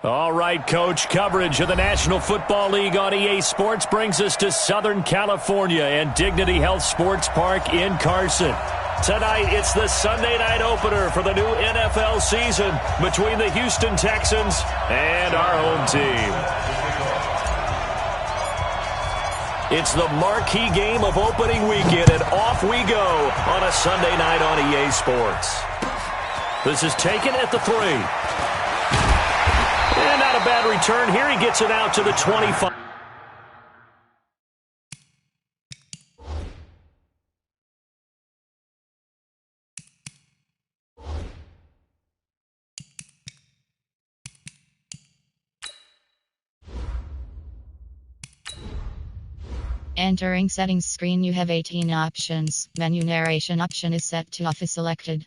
All right, Coach, coverage of the National Football League on EA Sports brings us to Southern California and Dignity Health Sports Park in Carson. Tonight, it's the Sunday night opener for the new NFL season between the Houston Texans and our home team. It's the marquee game of opening weekend, and off we go on a Sunday night on EA Sports. This is taken at the 3. And not a bad return here. He gets it out to the 25. Entering settings screen, you have 18 options. Menu narration option is set to off is selected.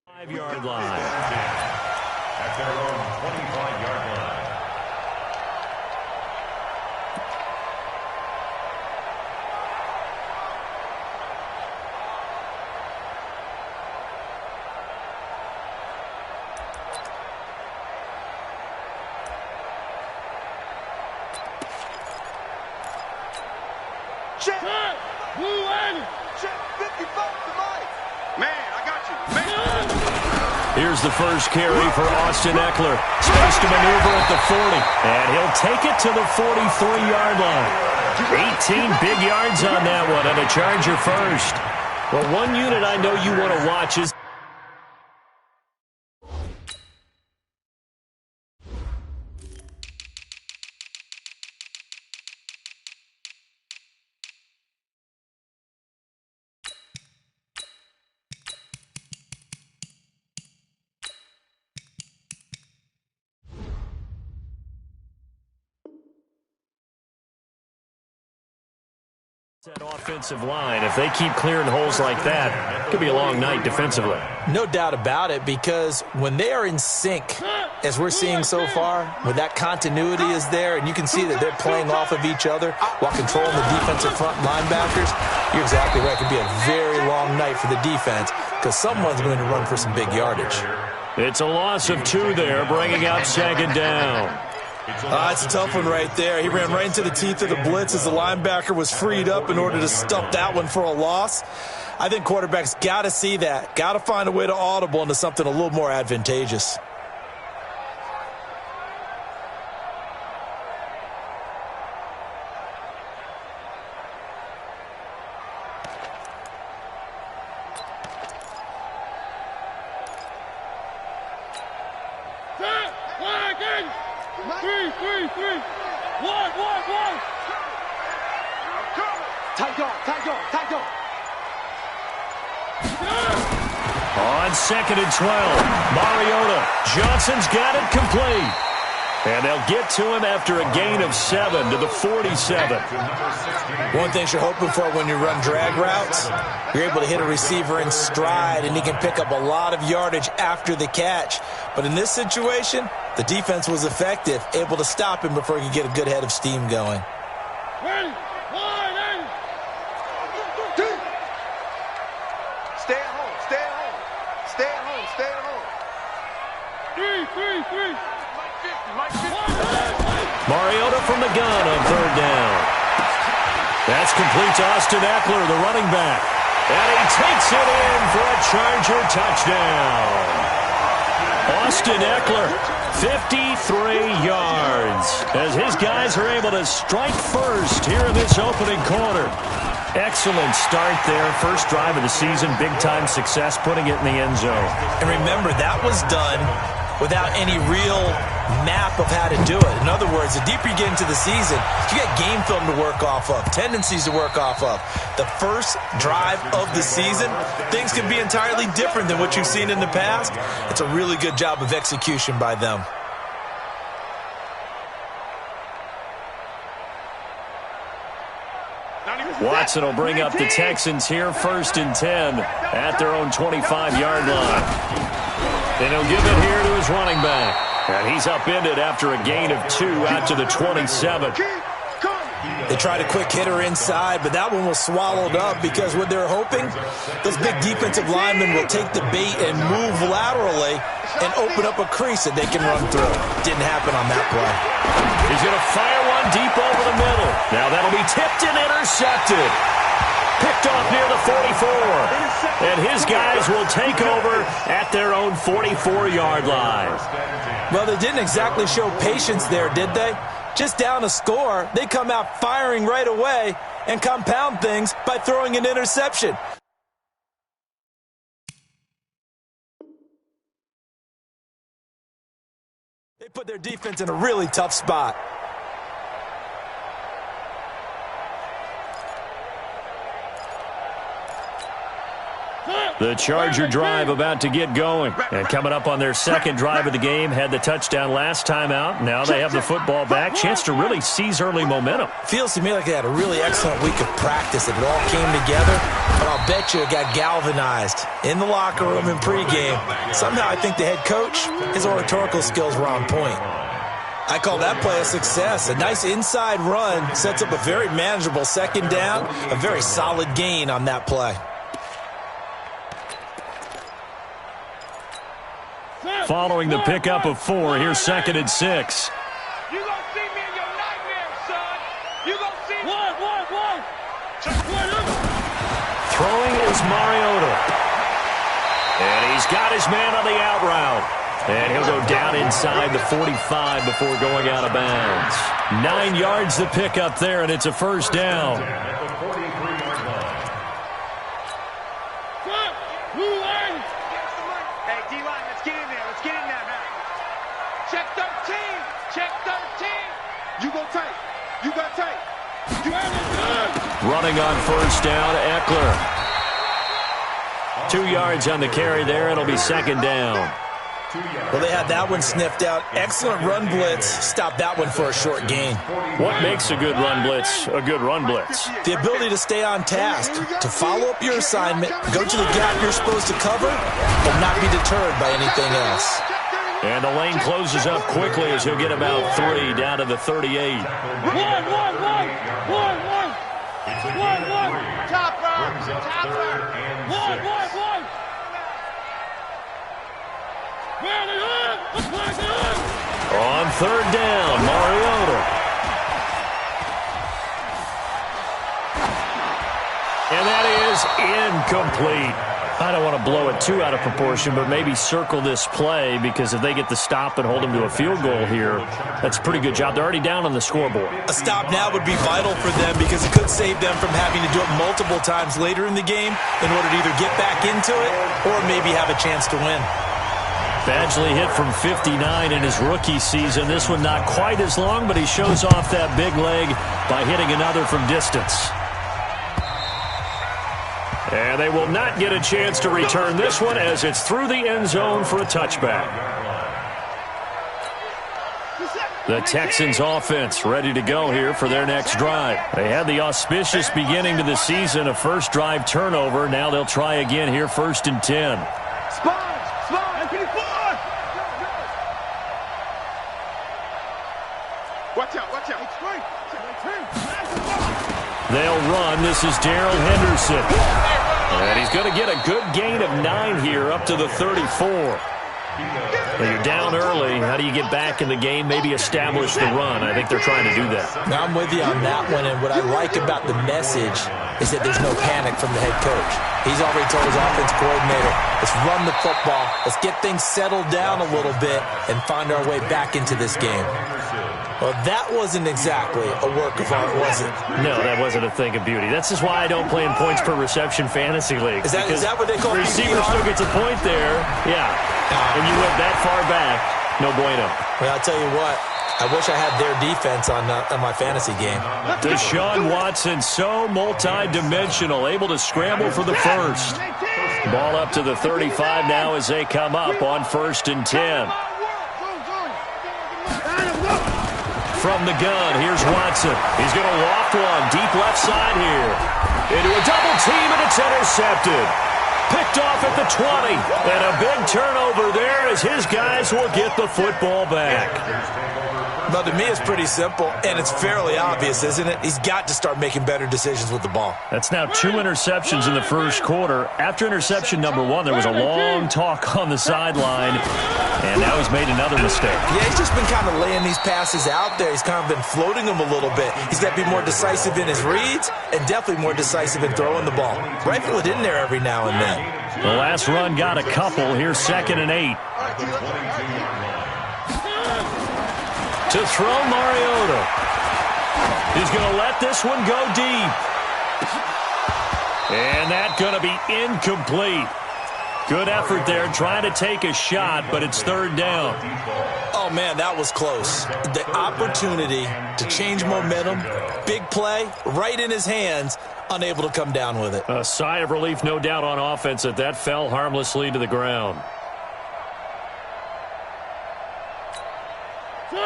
Five-yard line. At their own 25-yard line. Check. Blue end. Check 55 to Mike. Man, I got you. Man. Here's the first carry for Austin Eckler. Space to maneuver at the 40. And he'll take it to the 43-yard line. 18 big yards on that one, and a Charger first. Well, one unit I know you want to watch is... that offensive line. If they keep clearing holes like that, it could be a long night defensively. No doubt about it, because when they are in sync, as we're seeing so far, when that continuity is there and you can see that they're playing off of each other while controlling the defensive front linebackers, you're exactly right. It could be a very long night for the defense because someone's going to run for some big yardage. It's a loss of 2 there, bringing up second down. It's a tough one right there. He ran right into the teeth of the blitz as the linebacker was freed up in order to stuff that one for a loss. I think quarterbacks got to see that, got to find a way to audible into something a little more advantageous. On 2nd and 12, Mariota. Johnson's got it complete. And they'll get to him after a gain of 7 to the 47. One thing you're hoping for when you run drag routes, you're able to hit a receiver in stride, and he can pick up a lot of yardage after the catch. But in this situation, the defense was effective, able to stop him before he could get a good head of steam going. Ready? 1 and 2. Stay at home. Stay at home. Stay at home. Stay at home. 3. Mike 50. Mariota from the gun on 3rd down. That's complete to Austin Eckler, the running back. And he takes it in for a Charger touchdown. Austin Eckler, 53 yards, as his guys are able to strike first here in this opening quarter. Excellent start there. First drive of the season, big-time success, putting it in the end zone. And remember, that was done without any real map of how to do it. In other words, the deeper you get into the season, you got game film to work off of, tendencies to work off of. The first drive of the season, things can be entirely different than what you've seen in the past. It's a really good job of execution by them. Watson will bring up the Texans here, 1st and 10 at their own 25-yard line. And he'll give it here to his running back. And he's upended after a gain of 2 out to the 27. They tried a quick hitter inside, but that one was swallowed up because what they're hoping, those big defensive linemen will take the bait and move laterally and open up a crease that they can run through. Didn't happen on that play. He's going to fire one deep over the middle. Now that'll be tipped and intercepted. Picked off near the 44. And his guys will take over at their own 44-yard line. Well, they didn't exactly show patience there, did they? Just down a score, they come out firing right away and compound things by throwing an interception. They put their defense in a really tough spot. The Charger drive about to get going. And coming up on their second drive of the game, had the touchdown last time out. Now they have the football back. Chance to really seize early momentum. Feels to me like they had a really excellent week of practice. It all came together. But I'll bet you it got galvanized in the locker room in pregame. Somehow I think the head coach, his oratorical skills were on point. I call that play a success. A nice inside run sets up a very manageable second down. A very solid gain on that play. Following the pickup of 4, here's 2nd and 6. You gonna see me in your nightmares, son. You gonna see me. One. Throwing is Mariota. And he's got his man on the out route. And he'll go down inside the 45 before going out of bounds. 9 yards to pick up there, and it's a 1st down. Hey, D-line, let's get in there. Let's get in there, man. Check 13. Check 13. You go tight. You got tight. You have it good. Running on 1st down, Eckler. 2 yards on the carry there. It'll be 2nd down. Well, they had that one sniffed out. Excellent run blitz. Stopped that one for a short gain. What makes a good run blitz a good run blitz? The ability to stay on task, to follow up your assignment, go to the gap you're supposed to cover, but not be deterred by anything else. And the lane closes up quickly as he'll get about 3 down to the 38. One. Topper. One. On 3rd down, Mariota. And that is incomplete. I don't want to blow it too out of proportion, but maybe circle this play, because if they get the stop and hold them to a field goal here, that's a pretty good job. They're already down on the scoreboard. A stop now would be vital for them, because it could save them from having to do it multiple times later in the game in order to either get back into it or maybe have a chance to win. Badgley hit from 59 in his rookie season. This one not quite as long, but he shows off that big leg by hitting another from distance. And they will not get a chance to return this one, as it's through the end zone for a touchback. The Texans offense ready to go here for their next drive. They had the auspicious beginning to the season, a first drive turnover. Now they'll try again here, 1st and 10. Watch out. They'll run. This is Darrell Henderson. And he's going to get a good gain of 9 here, up to the 34. When you're down early, how do you get back in the game, maybe establish the run? I think they're trying to do that. Now, I'm with you on that one, and what I like about the message is that there's no panic from the head coach. He's already told his offense coordinator, let's run the football, let's get things settled down a little bit and find our way back into this game. Well, that wasn't exactly a work of art, was it? No, that wasn't a thing of beauty. That's just why I don't play in points per reception fantasy league. Is that what they call receiver PPR? still gets a point there. Yeah. And you went that far back, no bueno. Well, I'll tell you what. I wish I had their defense on my fantasy game. Deshaun Watson, so multi-dimensional, able to scramble for the first. Ball up to the 35 now as they come up on 1st and 10. from the gun. Here's Watson. He's going to loft one deep left side here. Into a double team, and it's intercepted. Picked off at the 20. And a big turnover there as his guys will get the football back. Well, to me, it's pretty simple, and it's fairly obvious, isn't it? He's got to start making better decisions with the ball. That's now 2 interceptions in the first quarter. After interception number 1, there was a long talk on the sideline, and now he's made another mistake. Yeah, he's just been kind of laying these passes out there. He's kind of been floating them a little bit. He's got to be more decisive in his reads and definitely more decisive in throwing the ball. Rifle it in there every now and then. The last run got a couple. Here's 2nd and 8. To throw Mariota. He's going to let this one go deep. And that's going to be incomplete. Good effort there trying to take a shot, but it's 3rd down. Oh, man, that was close. The opportunity to change momentum, big play, right in his hands, unable to come down with it. A sigh of relief, no doubt, on offense that fell harmlessly to the ground.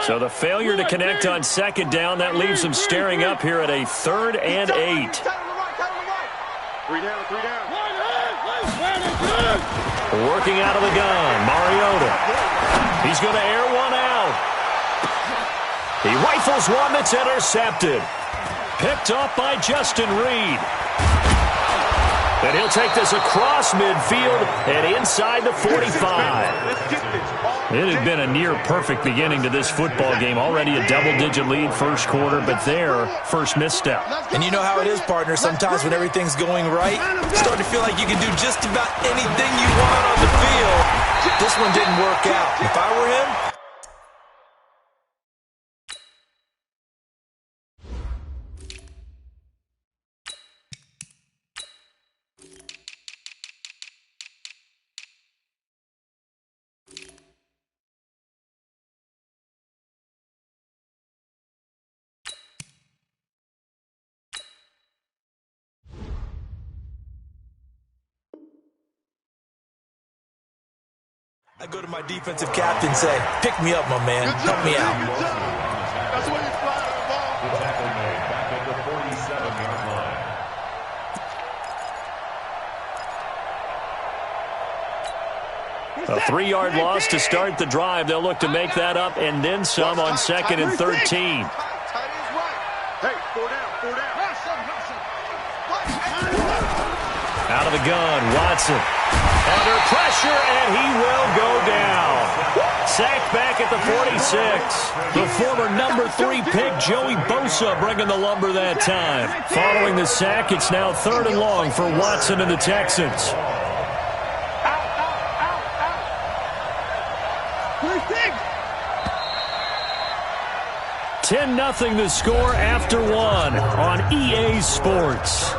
So the failure to connect on 2nd down, that leaves him staring up here at a 3rd and 8. 3 down, 3 down. Working out of the gun, Mariota. He's going to air one out. He rifles one that's intercepted. Picked up by Justin Reed. And he'll take this across midfield and inside the 45. It had been a near-perfect beginning to this football game. Already a double-digit lead first quarter, but there, first misstep. And you know how it is, partner. Sometimes when everything's going right, you start to feel like you can do just about anything you want on the field. This one didn't work out. If I were him, I go to my defensive captain and say, pick me up, my man. Help me out. That's what he's flying the ball. The tackle made back at the 47-yard line. A 3-yard loss to start the drive. They'll look to make that up and then some on 2nd and 13. Hey, 4 down, 4 down. Out of the gun, Watson. Under pressure, and he will go down. Sacked back at the 46. The former number 3 pick, Joey Bosa, bringing the lumber that time. Following the sack, it's now 3rd and long for Watson and the Texans. 10-0 the score after 1 on EA Sports.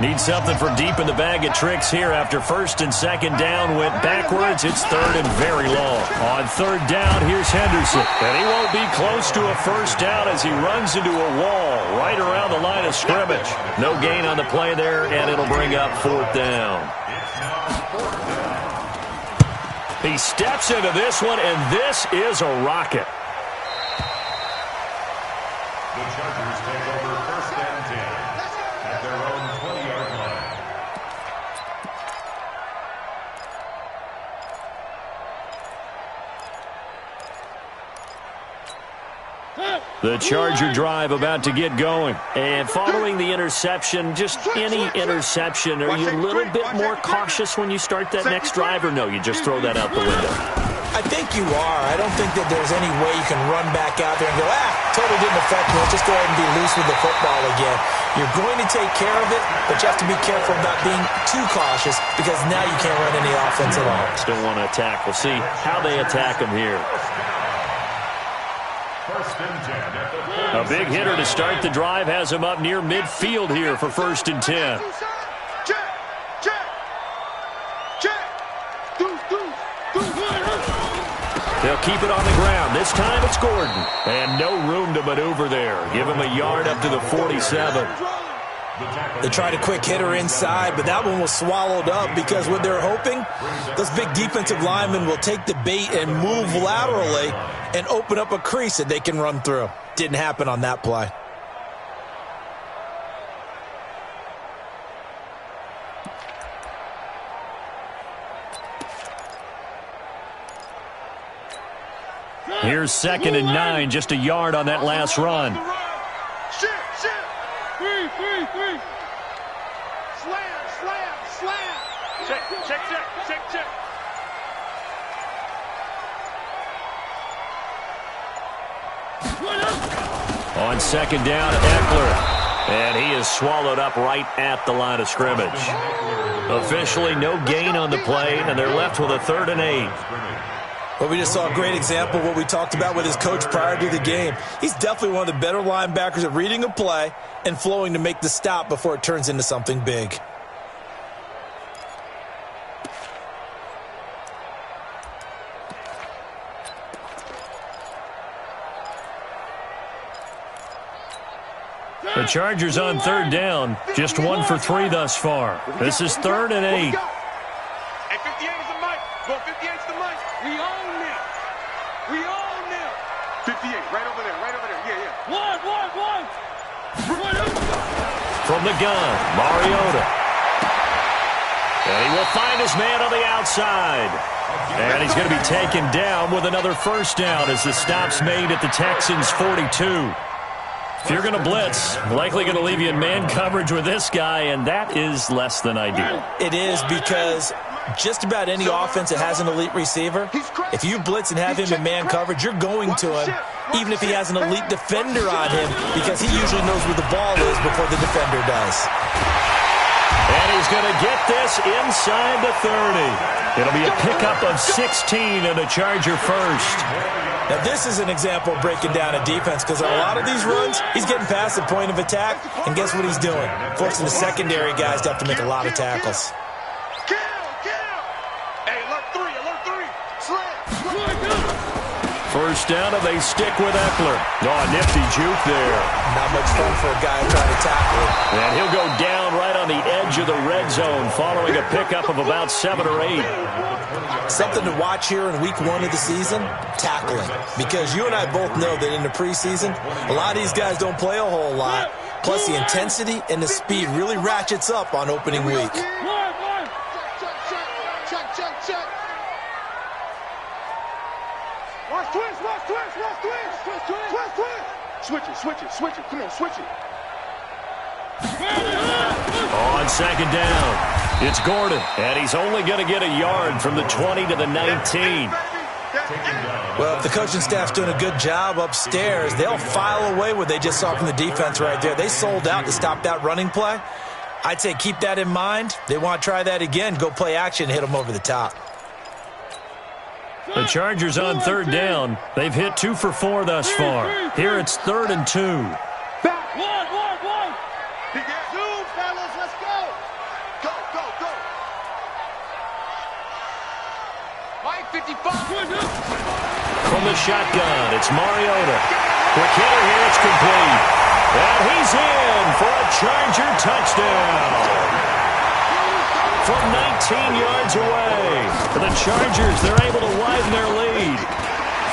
Need something from deep in the bag of tricks here after 1st and 2nd down went backwards. It's 3rd and very long. On 3rd down, here's Henderson. And he won't be close to a 1st down as he runs into a wall right around the line of scrimmage. No gain on the play there, and it'll bring up 4th down. He steps into this one, and this is a rocket. The Chargers take over 1st and 10 at their own 20-yard line. The Charger drive about to get going. And following the interception, just any interception, are you a little bit more cautious when you start that next drive, or no, you just throw that out the window? I think you are. I don't think that there's any way you can run back out there and go, totally didn't affect me. Let's just go ahead and be loose with the football again. You're going to take care of it, but you have to be careful about being too cautious because now you can't run any offense at all. Still want to attack. We'll see how they attack him here. A big hitter to start the drive has him up near midfield here for 1st and 10. They'll keep it on the ground. This time it's Gordon. And no room to maneuver there. Give him a yard up to the 47. They tried a quick hitter inside, but that one was swallowed up because what they're hoping, those big defensive linemen will take the bait and move laterally and open up a crease that they can run through. Didn't happen on that play. Here's 2nd and 9, just a yard on that last run. Shit. Three. Slam. Check. On 2nd down, Eckler. And he is swallowed up right at the line of scrimmage. Officially no gain on the play, and they're left with a 3rd and 8. Well, we just saw a great example of what we talked about with his coach prior to the game. He's definitely one of the better linebackers at reading a play and flowing to make the stop before it turns into something big. The Chargers on 3rd down, just 1 for 3 thus far. This is 3rd and 8. Hey, 58 is the mic. Go 58's the mic. We own them. 58, right over there. Yeah. One. From the gun, Mariota. And he will find his man on the outside. And he's going to be taken down with another 1st down as the stop's made at the Texans' 42. If you're going to blitz, likely going to leave you in man coverage with this guy, and that is less than ideal. It is because just about any offense that has an elite receiver, if you blitz and have him in man coverage, you're going to him, even if he has an elite defender on him, because he usually knows where the ball is before the defender does. And he's going to get this inside the 30. It'll be a pickup of 16 and a Charger 1st. Now, this is an example of breaking down a defense because on a lot of these runs, he's getting past the point of attack, and guess what he's doing? Forcing the secondary guys to have to make a lot of tackles. Kill. Hey, alert 3. Slam. 1st down, and they stick with Eckler. Oh, nifty juke there. Not much fun for a guy trying to tackle him. And he'll go down right on the edge of the red zone following a pickup of about 7 or 8. Something to watch here in week 1 of the season, tackling. Because you and I both know that in the preseason, a lot of these guys don't play a whole lot. Plus, the intensity and the speed really ratchets up on opening week. Check. Watch twist. Switch it. Come on, switch it. On 2nd down, it's Gordon, and he's only going to get a yard from the 20 to the 19. Well, if the coaching staff's doing a good job upstairs, they'll file away what they just saw from the defense right there. They sold out to stop that running play. I'd say keep that in mind. They want to try that again, go play action, hit them over the top. The Chargers on 3rd down. They've hit 2 for 4 thus far. Here it's 3rd and 2. Back. One. Big ass. 2, fellas, let's go. Go. Mike, 55. From the shotgun, it's Mariota. Quick hitter here, it's complete. And he's in for a Charger touchdown. From 19 yards away. For the Chargers, they're able to widen their lead.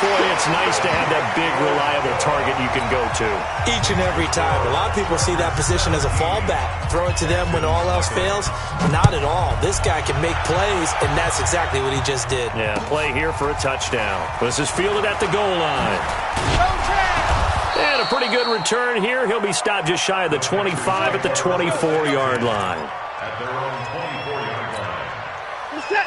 Boy, it's nice to have that big, reliable target you can go to. Each and every time. A lot of people see that position as a fallback. Throw it to them when all else fails. Not at all. This guy can make plays, and that's exactly what he just did. Yeah, play here for a touchdown. This is fielded at the goal line. And a pretty good return here. He'll be stopped just shy of the 25 at the 24-yard line. At their own 24-yard line.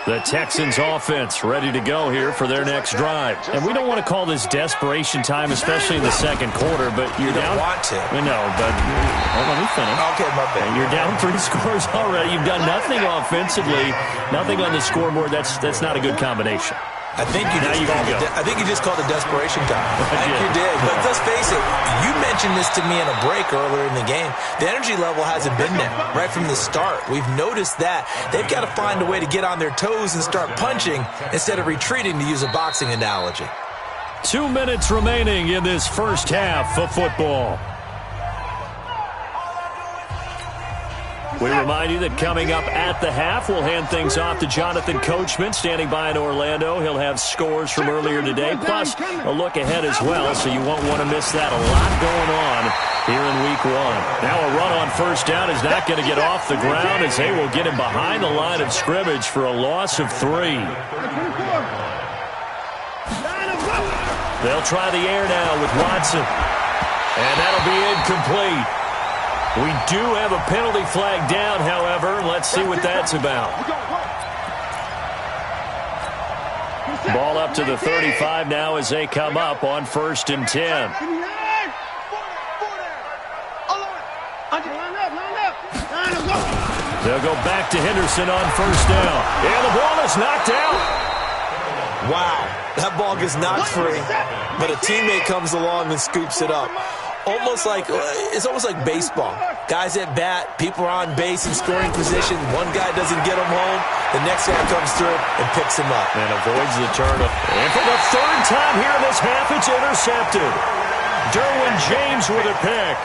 The Texans offense ready to go here for their next drive. And we don't want to call this desperation time, especially in the 2nd quarter, but you're down. You don't want to. We know, but let me finish. Okay, my bad. You're down 3 scores already. You've done nothing offensively, nothing on the scoreboard. That's not a good combination. I think you just called it desperation time. I think you did. But let's face it, you mentioned this to me in a break earlier in the game. The energy level hasn't been there right from the start. We've noticed that. They've got to find a way to get on their toes and start punching instead of retreating, to use a boxing analogy. 2 minutes remaining in this first half of football. We remind you that coming up at the half, we'll hand things off to Jonathan Coachman, standing by in Orlando. He'll have scores from earlier today, plus a look ahead as well, so you won't want to miss that. A lot going on here in Week 1. Now a run on first down is not going to get off the ground, as they will get him behind the line of scrimmage for a loss of 3. They'll try the air now with Watson, and that'll be incomplete. We do have a penalty flag down, however. Let's see what that's about. Ball up to the 35 now as they come up on 1st and 10. They'll go back to Henderson on 1st down. And the ball is knocked out. Wow, that ball gets knocked free, but a teammate comes along and scoops it up. It's almost like baseball. Guys at bat, people are on base in scoring position. One guy doesn't get him home. The next guy comes through and picks him up. And avoids the turnover. And for the 3rd time here in this half, it's intercepted. Derwin James with a pick.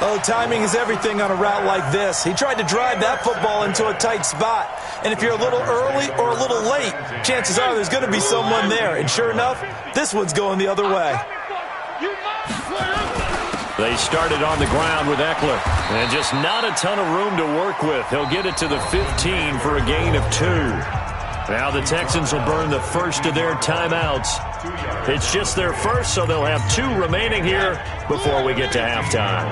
Oh, timing is everything on a route like this. He tried to drive that football into a tight spot. And if you're a little early or a little late, chances are there's going to be someone there. And sure enough, this one's going the other way. They started on the ground with Eckler. And just not a ton of room to work with. He'll get it to the 15 for a gain of 2. Now the Texans will burn the first of their timeouts. It's just their first, so they'll have 2 remaining here before we get to halftime.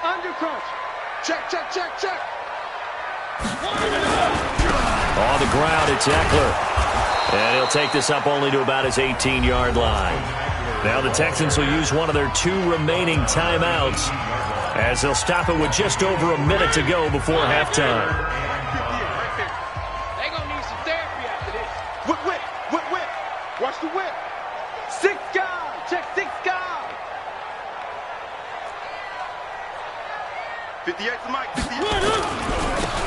Undercrunch. Check. On the ground, it's Eckler. And he'll take this up only to about his 18-yard line. Now the Texans will use one of their 2 remaining timeouts, as they'll stop it with just over a minute to go before halftime. They're going to need some therapy after this. Whip. Watch the whip. 6 guys. Check 6 guys. 58 to Mike. 58.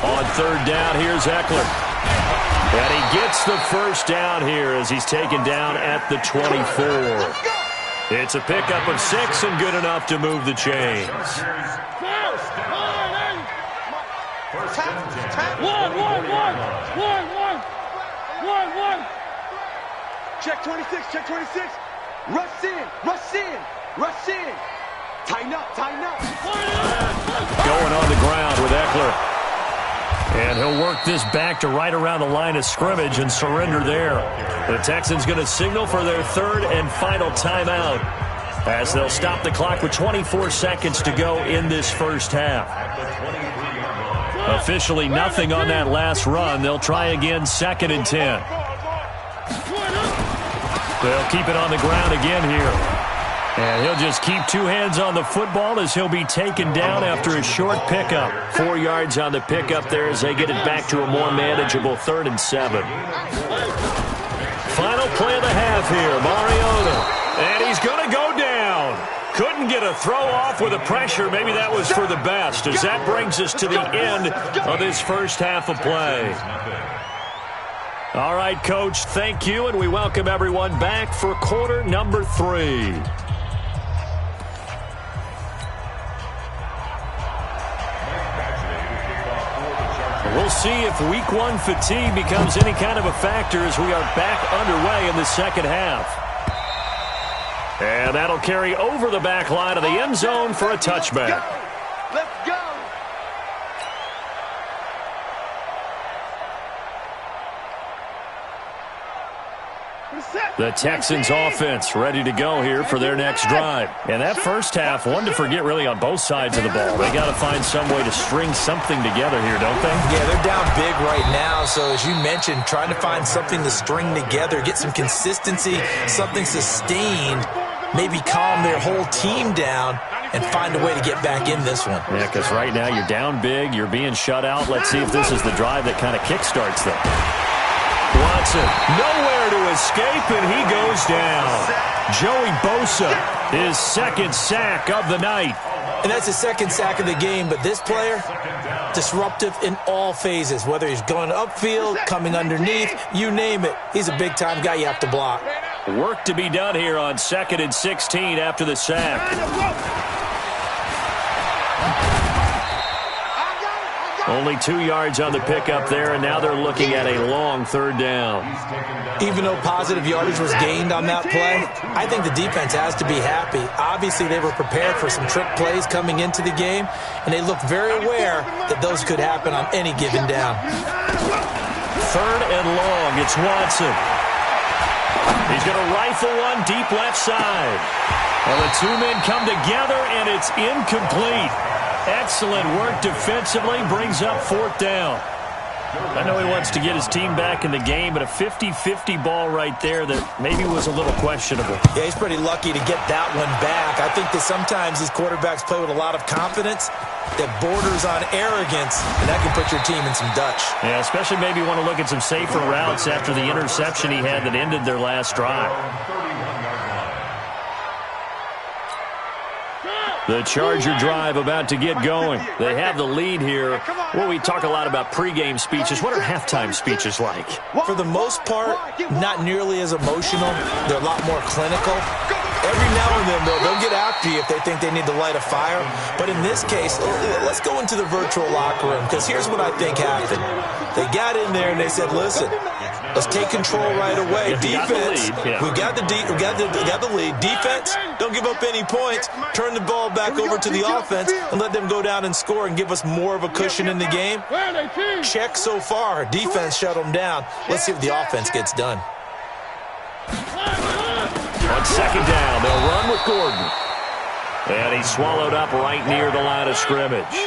On 3rd down, here's Eckler. And he gets the first down here as he's taken down at the 24. It's a pickup of 6 and good enough to move the chains. One. Check 26. Rush in. Tighten up. Going on the ground with Eckler. And he'll work this back to right around the line of scrimmage and surrender there. The Texans going to signal for their 3rd and final timeout, as they'll stop the clock with 24 seconds to go in this first half. Officially nothing on that last run. They'll try again, 2nd and 10. They'll keep it on the ground again here. And he'll just keep 2 hands on the football as he'll be taken down after a short pickup. 4 yards on the pickup there as they get it back to a more manageable 3rd and 7. Final play of the half here, Mariota. And he's going to go down. Couldn't get a throw off with the pressure. Maybe that was for the best, as that brings us to the end of this first half of play. All right, Coach, thank you, and we welcome everyone back for quarter number 3. We'll see if Week 1 fatigue becomes any kind of a factor as we are back underway in the second half. And that'll carry over the back line of the end zone for a touchback. Let's go. The Texans offense ready to go here for their next drive. And that first half, one to forget really on both sides of the ball. They got to find some way to string something together here, don't they? Yeah, they're down big right now. So as you mentioned, trying to find something to string together, get some consistency, something sustained, maybe calm their whole team down and find a way to get back in this one. Yeah, because right now you're down big, you're being shut out. Let's see if this is the drive that kind of kickstarts them. Watson, nowhere to escape, and he goes down. Joey Bosa, his 2nd sack of the night. And that's his 2nd sack of the game, but this player, disruptive in all phases, whether he's going upfield, coming underneath, you name it. He's a big-time guy you have to block. Work to be done here on 2nd and 16 after the sack. Only 2 yards on the pickup there, and now they're looking at a long 3rd down. Even though positive yardage was gained on that play, I think the defense has to be happy. Obviously, they were prepared for some trick plays coming into the game, and they looked very aware that those could happen on any given down. 3rd and long. It's Watson. He's going to rifle one deep left side. Well, the 2 men come together, and it's incomplete. Excellent work defensively, brings up 4th down. I know he wants to get his team back in the game, but a 50-50 ball right there that maybe was a little questionable. Yeah, he's pretty lucky to get that one back. I think that sometimes these quarterbacks play with a lot of confidence that borders on arrogance, and that can put your team in some Dutch. Yeah, especially maybe want to look at some safer routes after the interception he had that ended their last drive. The Charger drive about to get going. They have the lead here. Well, we talk a lot about pregame speeches. What are halftime speeches like? For the most part, not nearly as emotional. They're a lot more clinical. Every now and then, though, they'll get after you if they think they need to light a fire. But in this case, let's go into the virtual locker room, because here's what I think happened. They got in there and they said, listen, let's take control right away. Defense, we got the lead. Defense, don't give up any points. Turn the ball back over to the offense and let them go down and score and give us more of a cushion in the game. Check so far. Defense shut them down. Let's see if the offense gets done. On 2nd down, they'll run with Gordon. And he's swallowed up right near the line of scrimmage.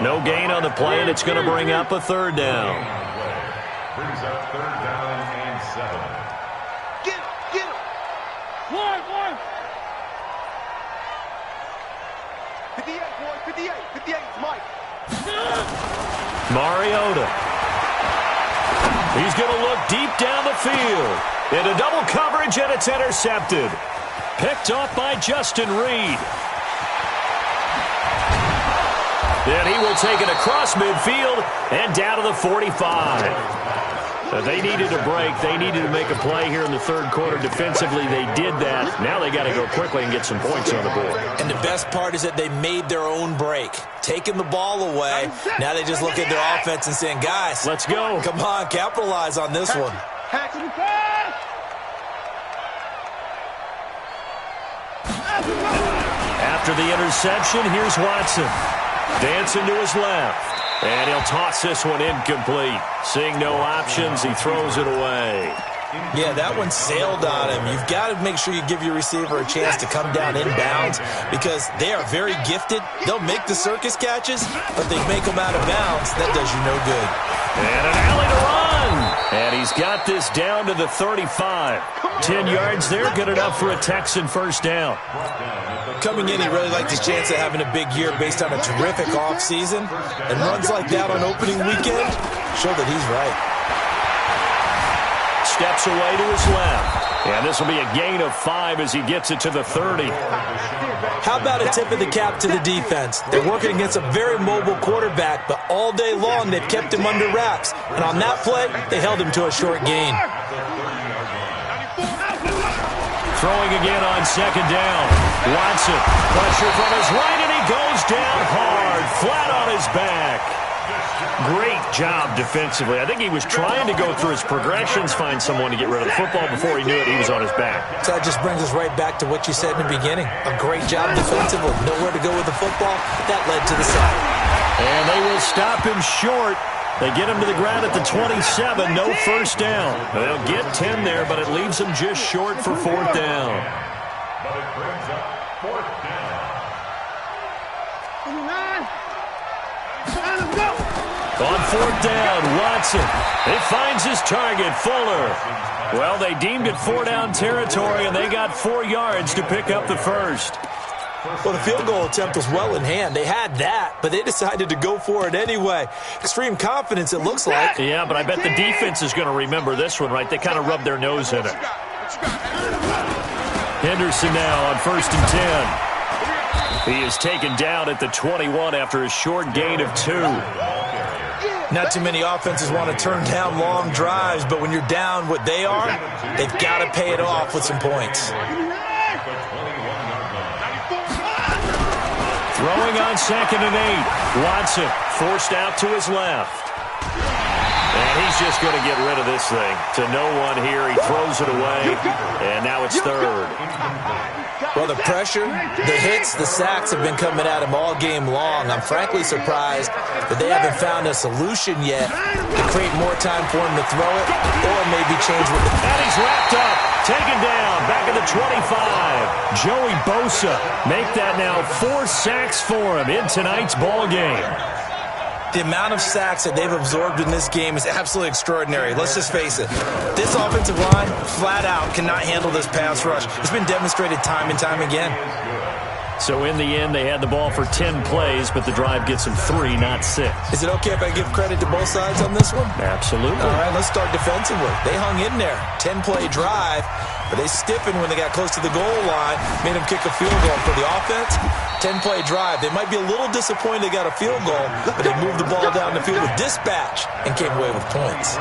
No gain on the play, and it's going to bring up a 3rd down. Brings up 3rd down and 7. Get him. One. 58, boys, 58. 58, Mike. Mariota. He's going to look deep down the field. Into double coverage, and it's intercepted. Picked off by Justin Reed. Then he will take it across midfield and down to the 45. They needed a break. They needed to make a play here in the 3rd quarter. Defensively, they did that. Now they got to go quickly and get some points on the board. And the best part is that they made their own break. Taking the ball away. Now they just look at their offense and saying, guys, let's go. Come on, capitalize on this one. After the interception, here's Watson. Dancing to his left. And he'll toss this one incomplete. Seeing no options, he throws it away. Yeah, that one sailed on him. You've got to make sure you give your receiver a chance to come down inbounds because they are very gifted. They'll make the circus catches, but they make them out of bounds. That does you no good. And an alley to run. And he's got this down to the 35. 10 yards there, good enough for a Texan 1st down. Coming in, he really liked his chance of having a big year based on a terrific offseason. And runs like that on opening weekend show that he's right. Steps away to his left. And this will be a gain of 5 as he gets it to the 30. How about a tip of the cap to the defense? They're working against a very mobile quarterback, but all day long they've kept him under wraps. And on that play, they held him to a short gain. Throwing again on 2nd down. Watson, pressure from his right, and he goes down hard, flat on his back. Great job defensively. I think he was trying to go through his progressions, find someone to get rid of the football. Before he knew it, he was on his back. So that just brings us right back to what you said in the beginning. A great job defensively. Nowhere to go with the football. That led to the sack. And they will stop him short. They get him to the ground at the 27. No 1st down. They'll get 10 there, but it leaves them just short for 4th down. But it brings up 4th down. On 4th down, Watson. He finds his target, Fuller. Well, they deemed it 4-down territory, and they got 4 yards to pick up the 1st. Well, the field goal attempt was well in hand. They had that, but they decided to go for it anyway. Extreme confidence, it looks like. Yeah, but I bet the defense is going to remember this one, right? They kind of rubbed their nose in it. Henderson now on 1st and 10. He is taken down at the 21 after a short gain of 2. Not too many offenses want to turn down long drives, but when you're down what they are, they've got to pay it off with some points. Throwing on 2nd and 8. Watson forced out to his left. And he's just going to get rid of this thing. To no one here. He throws it away. And now it's 3rd. Well, the pressure, the hits, the sacks have been coming at him all game long. I'm frankly surprised that they haven't found a solution yet to create more time for him to throw it or maybe change what the... And he's wrapped up. Taken down. Back at the 25. Joey Bosa. Make that now 4 sacks for him in tonight's ball game. The amount of sacks that they've absorbed in this game is absolutely extraordinary. Let's just face it. This offensive line, flat out, cannot handle this pass rush. It's been demonstrated time and time again. So in the end, they had the ball for 10 plays, but the drive gets them 3, not 6. Is it okay if I give credit to both sides on this one? Absolutely. All right, let's start defensively. They hung in there. 10-play drive, but they stiffened when they got close to the goal line, made them kick a field goal. For the offense, 10-play drive. They might be a little disappointed they got a field goal, but they moved the ball down the field with dispatch and came away with points.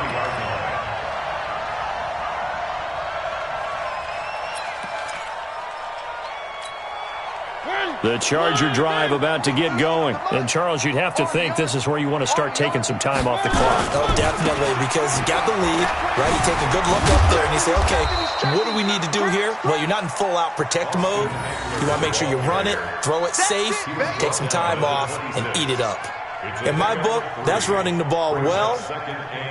The Charger drive about to get going. And, Charles, you'd have to think this is where you want to start taking some time off the clock. Oh, definitely, because you got the lead, right? You take a good look up there and you say, okay, what do we need to do here? Well, you're not in full-out protect mode. You want to make sure you run it, throw it safe, take some time off, and eat it up. In my book, that's running the ball well,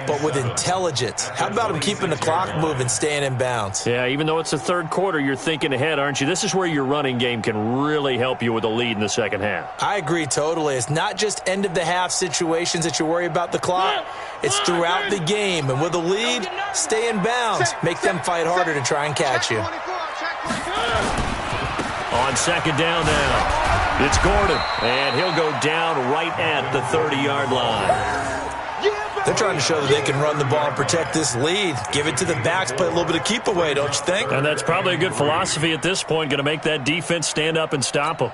but with intelligence. How about him keeping the clock moving, staying in bounds? Yeah, even though it's the 3rd quarter, you're thinking ahead, aren't you? This is where your running game can really help you with a lead in the 2nd half. I agree totally. It's not just end-of-the-half situations that you worry about the clock. It's throughout the game. And with a lead, stay in bounds. Make them fight harder to try and catch you. On 2nd down now. It's Gordon, and he'll go down right at the 30-yard line. They're trying to show that they can run the ball and protect this lead. Give it to the backs, play a little bit of keep away, don't you think? And that's probably a good philosophy at this point, going to make that defense stand up and stop them.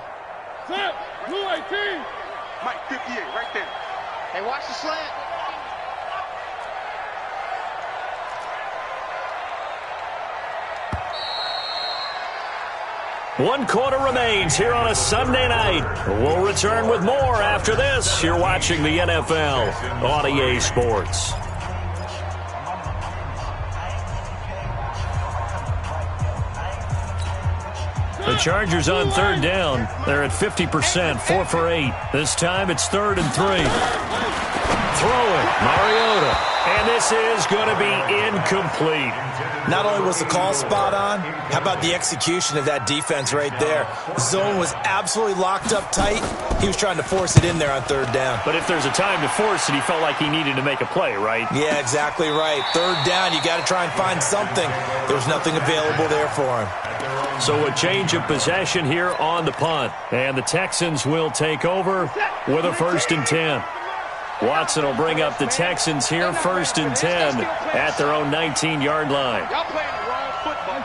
Set, blue 18. Mike 58, right there. Hey, watch the slant. One quarter remains here on a Sunday night. We'll return with more after this. You're watching the NFL on EA Sports. The Chargers on 3rd down. They're at 50%, 4 for 8. This time it's 3rd and 3. Throwing, Mariota. And this is going to be incomplete. Not only was the call spot on, how about the execution of that defense right there? Zone was absolutely locked up tight. He was trying to force it in there on 3rd down. But if there's a time to force it, he felt like he needed to make a play, right? Yeah, exactly right. 3rd down, you got to try and find something. There's nothing available there for him. So a change of possession here on the punt. And the Texans will take over with a 1st and 10. Watson will bring up the Texans here, 1st and 10 at their own 19-yard line. Y'all playing the wrong football.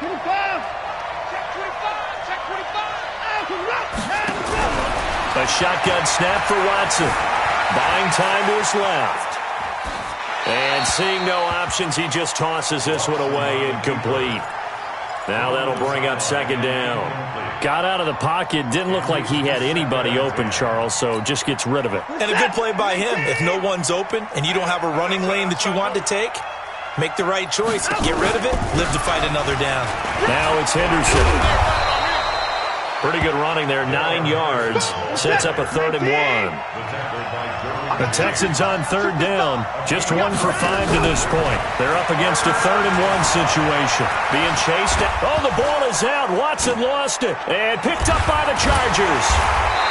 Check 25. Check 25. A shotgun snap for Watson. Buying time to his left. And seeing no options, he just tosses this one away, incomplete. Now that'll bring up 2nd down. Got out of the pocket, didn't look like he had anybody open, Charles, so just gets rid of it. And a good play by him. If no one's open and you don't have a running lane that you want to take, make the right choice. Get rid of it, live to fight another down. Now it's Henderson. Pretty good running there, 9 yards. Sets up a 3rd and 1. The Texans on 3rd down, just 1 for 5 to this point. They're up against a 3rd and 1 situation. Being chased. Oh, the ball is out. Watson lost it and picked up by the Chargers.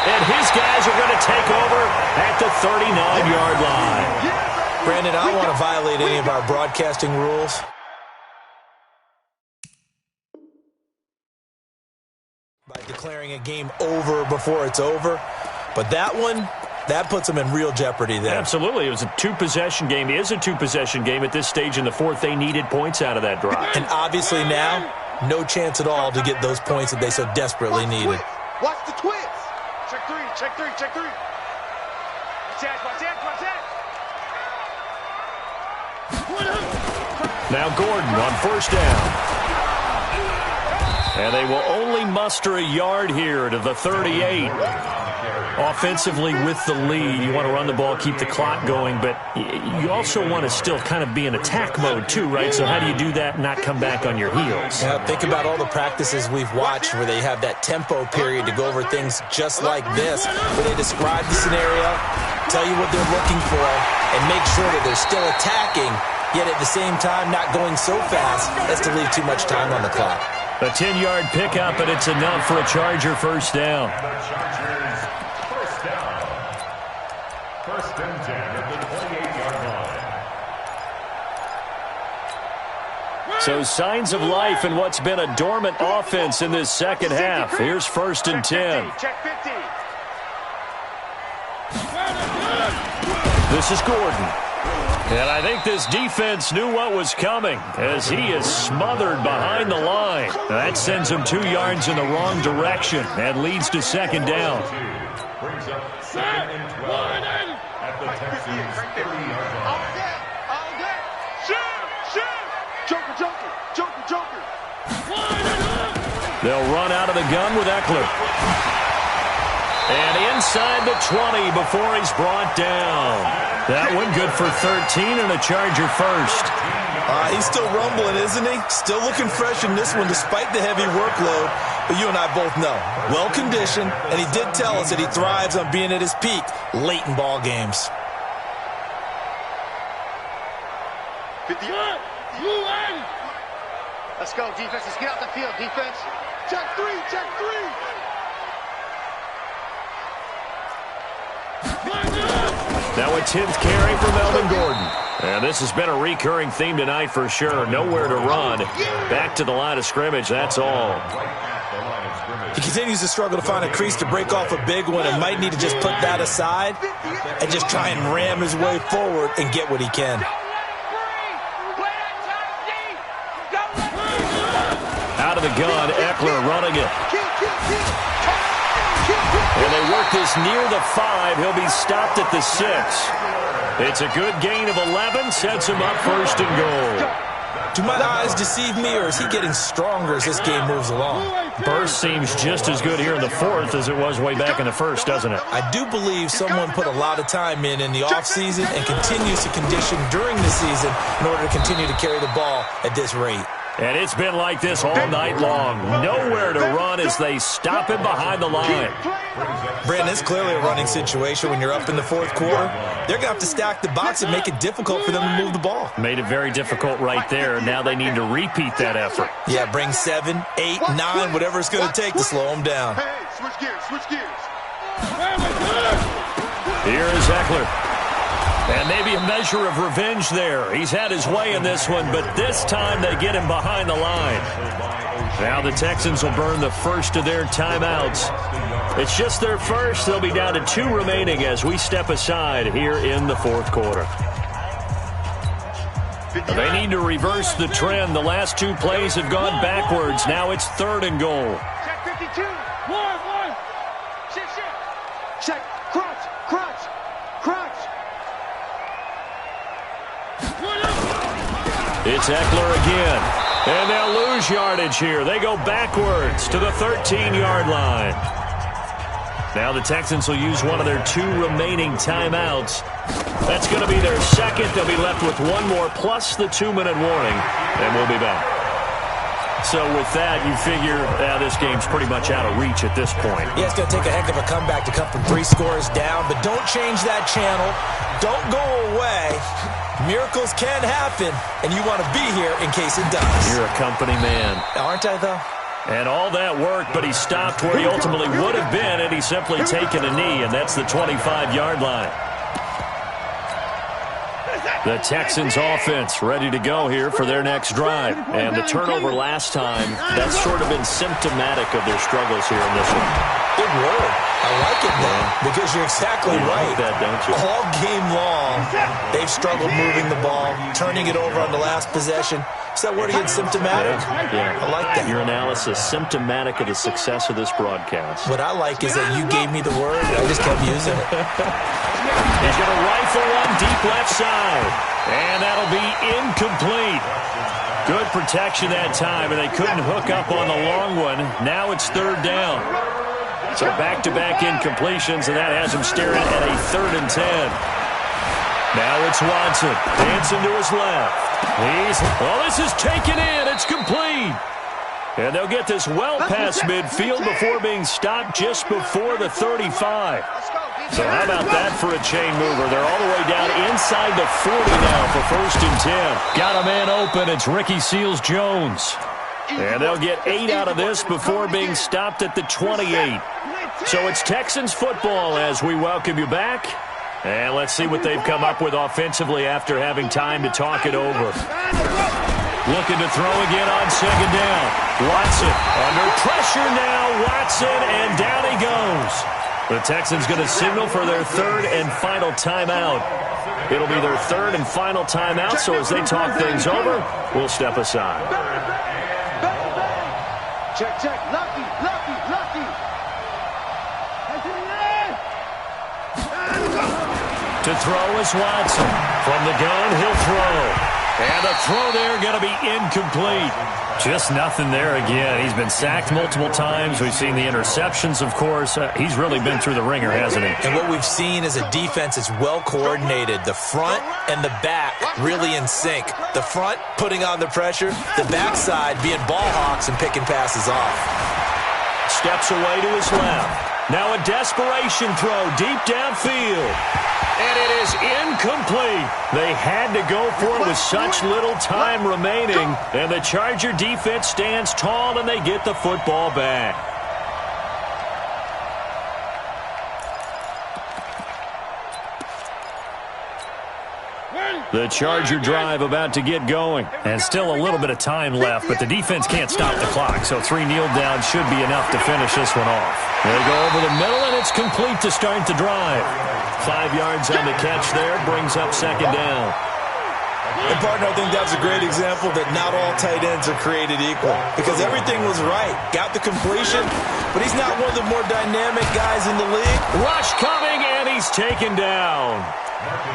And his guys are going to take over at the 39-yard line. Brandon, I don't want to violate any of our broadcasting rules. By declaring a game over before it's over. But that one, that puts them in real jeopardy there. Absolutely. It was a 2-possession game. It is a 2-possession game at this stage in the 4th. They needed points out of that drive. And obviously now, no chance at all to get those points that they so desperately needed. Watch the twist. Check 3, check 3, check 3. Watch that, watch that, watch that. Now Gordon on first down. And they will only muster a yard here to the 38. Offensively with the lead, you want to run the ball, keep the clock going, but you also want to still kind of be in attack mode too, right? So how do you do that and not come back on your heels? Yeah, think about all the practices we've watched where they have that tempo period to go over things just like this, where they describe the scenario, tell you what they're looking for, and make sure that they're still attacking, yet at the same time not going so fast as to leave too much time on the clock. A 10-yard pickup, and it's enough for a Charger first down. The Chargers first down. First and 10 at the 28-yard line. So signs of life in what's been a dormant offense in this second half. Here's first and 10. Check 50. This is Gordon. And I think this defense knew what was coming as he is smothered behind the line. That sends him 2 yards in the wrong direction and leads to second down. Brings up 2nd and 12 at the Texans' 30-yard line. All day. Shoot. Joker. They'll run out of the gun with Eckler. And inside the 20 before he's brought down. That one good for 13 and a Charger first. He's still rumbling, isn't he? Still looking fresh in this one despite the heavy workload. But you and I both know, well-conditioned, and he did tell us that he thrives on being at his peak late in ball games. 50. Let's go, defense. Let's get out the field, defense. Check three. Now a 10th carry for Melvin Gordon. And this has been a recurring theme tonight for sure. Nowhere to run. Back to the line of scrimmage, that's all. He continues to struggle to find a crease to break off a big one and might need to just put that aside and just try and ram his way forward and get what he can. Out of the gun, Eckler running it. And they work this near the 5. He'll be stopped at the 6. It's a good gain of 11. Sets him up first and goal. Do my eyes deceive me, or is he getting stronger as this game moves along? Burst seems just as good here in the 4th as it was way back in the 1st, doesn't it? I do believe someone put a lot of time in the offseason and continues to condition during the season in order to continue to carry the ball at this rate. And it's been like this all night long. Nowhere to run as they stop him behind the line. Brandon, it's clearly a running situation when you're up in the 4th quarter. They're going to have to stack the box and make it difficult for them to move the ball. Made it very difficult right there. Now they need to repeat that effort. Yeah, bring 7, 8, 9, whatever it's going to take to slow them down. Hey, switch gears. Here is Eckler. And maybe a measure of revenge there. He's had his way in this one, but this time they get him behind the line. Now the Texans will burn the first of their timeouts. It's just their first. They'll be down to 2 remaining as we step aside here in the 4th quarter. They need to reverse the trend. The last 2 plays have gone backwards. Now it's 3rd and goal. Check 52. One. Shit. Check. Crunch. It's Eckler again. And they'll lose yardage here. They go backwards to the 13-yard line. Now the Texans will use one of their 2 remaining timeouts. That's going to be their second. They'll be left with 1 more plus the 2-minute warning. And we'll be back. So with that, you figure this game's pretty much out of reach at this point. Yeah, it's going to take a heck of a comeback to come from 3 scores down. But don't change that channel. Don't go away. Miracles can happen, and you want to be here in case it does. You're a company man. Aren't I, though? And all that work, but he stopped where he ultimately would have been, and he's simply taken a knee, and that's the 25-yard line. The Texans offense ready to go here for their next drive. And the turnover last time, that's sort of been symptomatic of their struggles here in this one. Big word. I like it now because you're exactly right. Like that, don't you? All game long, they've struggled moving the ball, turning it over on the last possession. Is that word again, symptomatic? Yeah. I like that. Your analysis, symptomatic of the success of this broadcast. What I like is that you gave me the word, I just kept using it. He's going to rifle one deep left side. And that'll be incomplete. Good protection that time, and they couldn't hook up on the long one. Now it's third down. So back-to-back incompletions, and that has him staring at a 3rd and 10. Now it's Watson. Dancing to his left. This is taken in. It's complete. And they'll get this well past midfield before being stopped just before the 35. So how about that for a chain mover? They're all the way down inside the 40 now for 1st and 10. Got a man open. It's Ricky Seals-Jones. And they'll get 8 out of this before being stopped at the 28. So it's Texans football as we welcome you back. And let's see what they've come up with offensively after having time to talk it over. Looking to throw again on 2nd down. Watson under pressure now. Watson, and down he goes. The Texans going to signal for their 3rd and final timeout. It'll be their 3rd and final timeout, so as they talk things over, we'll step aside. Check, check. Lucky, lucky, lucky. To throw is Watson. From the gun, he'll throw. And the throw there going to be incomplete. Just nothing there again. He's been sacked multiple times. We've seen the interceptions, of course. He's really been through the ringer, hasn't he? And what we've seen is a defense that's well coordinated. The front and the back really in sync. The front putting on the pressure. The backside being ball hawks and picking passes off. Steps away to his left. Now a desperation throw deep downfield. And it is incomplete. They had to go for it with such little time remaining. And the Charger defense stands tall, and they get the football back. The Charger drive about to get going. And still a little bit of time left, but the defense can't stop the clock, so 3 kneel downs should be enough to finish this one off. They go over the middle, and it's complete to start the drive. 5 yards on the catch there, brings up 2nd down. And, partner, I think that's a great example that not all tight ends are created equal because everything was right. Got the completion, but he's not one of the more dynamic guys in the league. Rush coming, and he's taken down.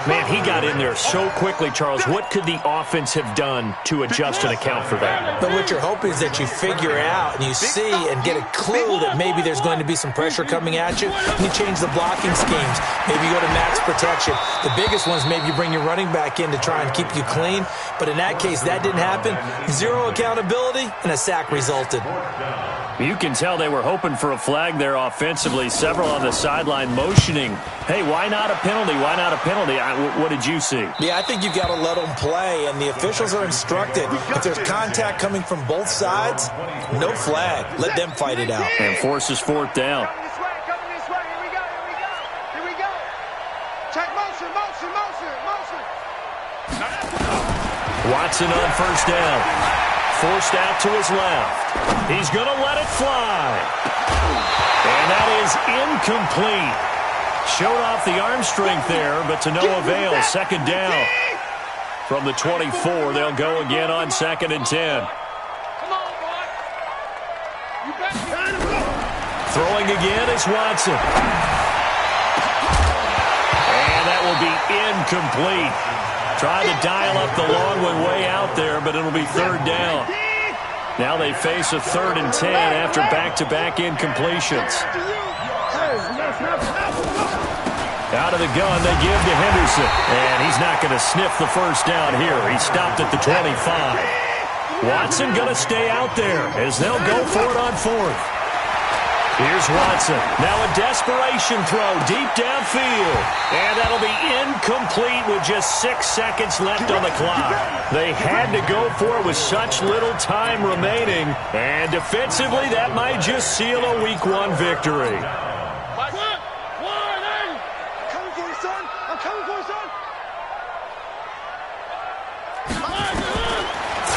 Man, he got in there so quickly, Charles. What could the offense have done to adjust and account for that? But what you're hoping is that you figure out and you see and get a clue that maybe there's going to be some pressure coming at you, and you change the blocking schemes. Maybe you go to max protection. The biggest one is maybe you bring your running back in to try and keep you clean. But in that case, that didn't happen. 0 accountability, and a sack resulted. You can tell they were hoping for a flag there offensively. Several on the sideline motioning. Hey, why not a penalty? Why not a penalty? What did you see? Yeah, I think you've got to let them play, and the officials are instructed. If there's contact coming from both sides, no flag. Let them fight it out. And forces 4th down. Coming this way. Here we go, here we go. Here we go. Check motion, motion, motion, motion. Watson on 1st down. Forced out to his left. He's going to let it fly. And that is incomplete. Showed off the arm strength there, but to no avail. 2nd down. From the 24, they'll go again on 2nd and 10. Come on, boy. You better. Throwing again is Watson. And that will be incomplete. Trying to dial up the long one way out there, but it'll be 3rd down. Now they face a 3rd and 10 after back-to-back incompletions. Out of the gun, they give to Henderson. And he's not going to sniff the 1st down here. He stopped at the 25. Watson going to stay out there as they'll go for it on 4th. Here's Watson. Now a desperation throw deep downfield. And that'll be incomplete with just 6 seconds left on the clock. They had to go for it with such little time remaining. And defensively, that might just seal a Week 1 victory.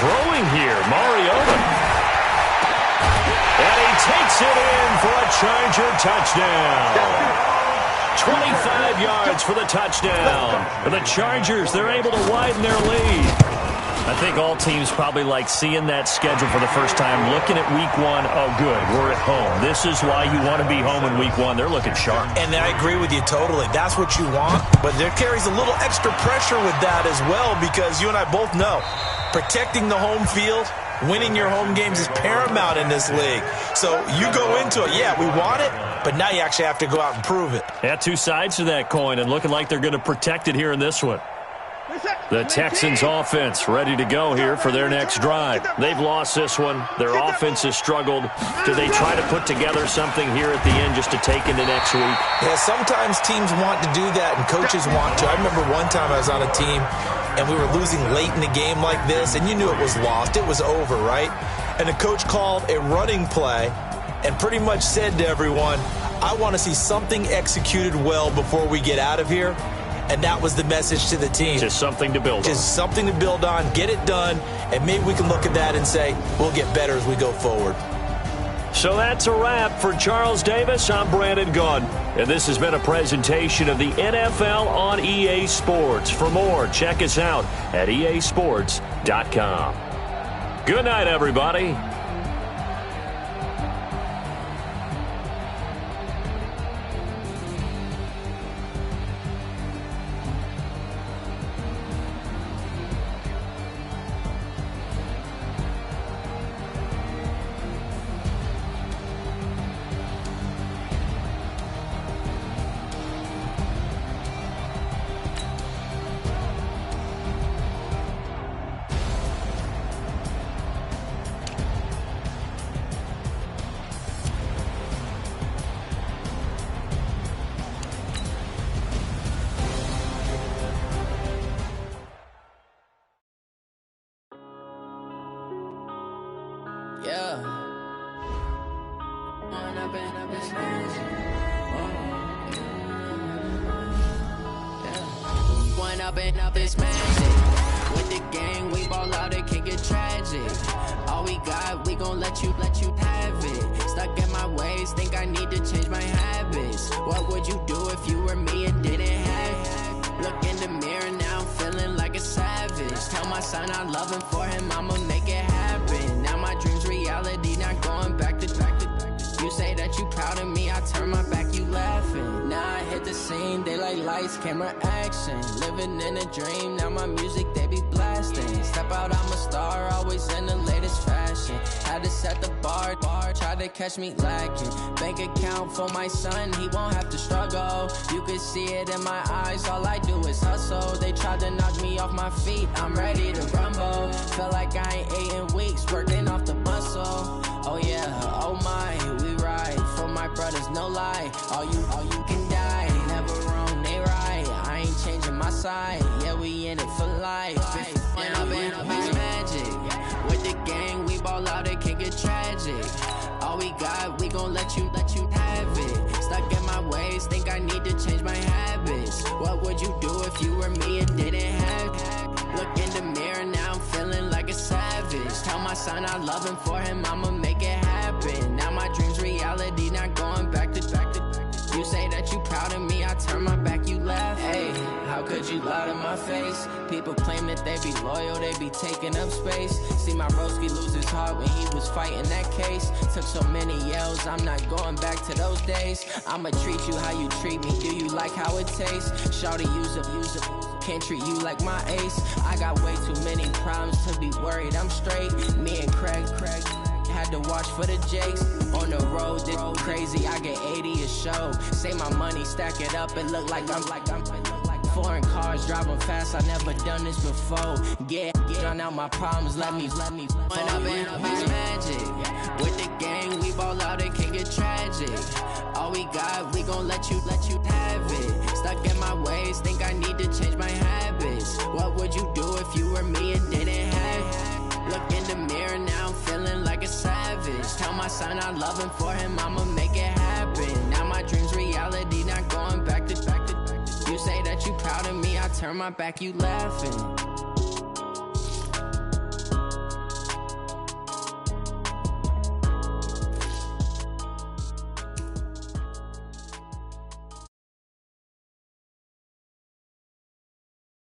Throwing here, Mariota. And he takes it in for a Charger touchdown. 25 yards for the touchdown. For the Chargers, they're able to widen their lead. I think all teams probably like seeing that schedule for the first time, looking at week one. Oh, good, we're at home. This is why you want to be home in week one. They're looking sharp. And I agree with you totally. That's what you want, but there carries a little extra pressure with that as well, because you and I both know protecting the home field, winning your home games is paramount in this league. So you go into it, yeah, we want it, but now you actually have to go out and prove it. Yeah, two sides to that coin, and looking like they're going to protect it here in this one. The Texans offense ready to go here for their next drive. They've lost this one. Their offense has struggled. Do they try to put together something here at the end just to take into next week? Yeah, sometimes teams want to do that and coaches want to. I remember one time I was on a team and we were losing late in the game like this, and you knew it was lost. It was over, right? And the coach called a running play and pretty much said to everyone, I want to see something executed well before we get out of here. And that was the message to the team. Just something to build on. Just something to build on, get it done, and maybe we can look at that and say, we'll get better as we go forward. So that's a wrap for Charles Davis. I'm Brandon Gunn, and this has been a presentation of the NFL on EA Sports. For more, check us out at easports.com. Good night, everybody. Up this magic. With the gang, we ball out, it can get tragic. All we got, we gon' let you have it. Stuck in my ways, think I need to change my habits. What would you do if you were me and didn't have it? Look in the mirror now, I'm feeling like a savage. Tell my son I love him, for him I'ma make it happen. Now my dream's reality, not going back to. You say that you proud of me, I turn my back, you laughing. Now I hit the scene, they like lights, camera, action. Living in a dream, now my music, they be blasting. Step out, I'm a star, always in the latest fashion. Had to set the bar, try to catch me lacking. Bank account for my son, he won't have to struggle. You can see it in my eyes, all I do is hustle. They tried to knock me off my feet, I'm ready to rumble. Feel like I ain't ate in weeks, working off the muscle. Oh yeah, oh my, we ride for my brothers, no lie. All you can die, never wrong, they right. I ain't changing my side, yeah, we in it for life. When I've been up, it's magic. With the gang, we ball out, it can get tragic. All we got, we gon' let you have it. Stuck in my ways, think I need to change my habits. What would you do if you were me and didn't have it? Look in the mirror now, I'm feeling like a savage. Tell my son I love him, for him I'ma make it happen. Now my dream's reality, not going back to. You say that you proud of me, I turn my back, you laugh. Hey, how could you lie to my face? People claim that they be loyal, they be taking up space. See my broski lose his heart when he was fighting that case. Took so many yells, I'm not going back to those days. I'ma treat you how you treat me, do you like how it tastes? Shawty, use it. Can't treat you like my ace. I got way too many problems to be worried, I'm straight. Me and Craig had to watch for the Jakes. On the road, this crazy, I get 80 a show. Say my money, stack it up, it look like I'm foreign cars, driving fast, I never done this before. Get on out my problems, let me. When I've been up, it's magic. With the gang, we ball out, it can get tragic. All we got, we gon' let you have it. Stuck in my ways, think I need to change my habits. What would you do if you were me and didn't have it? Look in the mirror now, I'm feeling like a savage. Tell my son I love him, for him I'ma make it happen. Now my dream's reality, not going back to. You say that you proud of me, I turn my back, you laughing.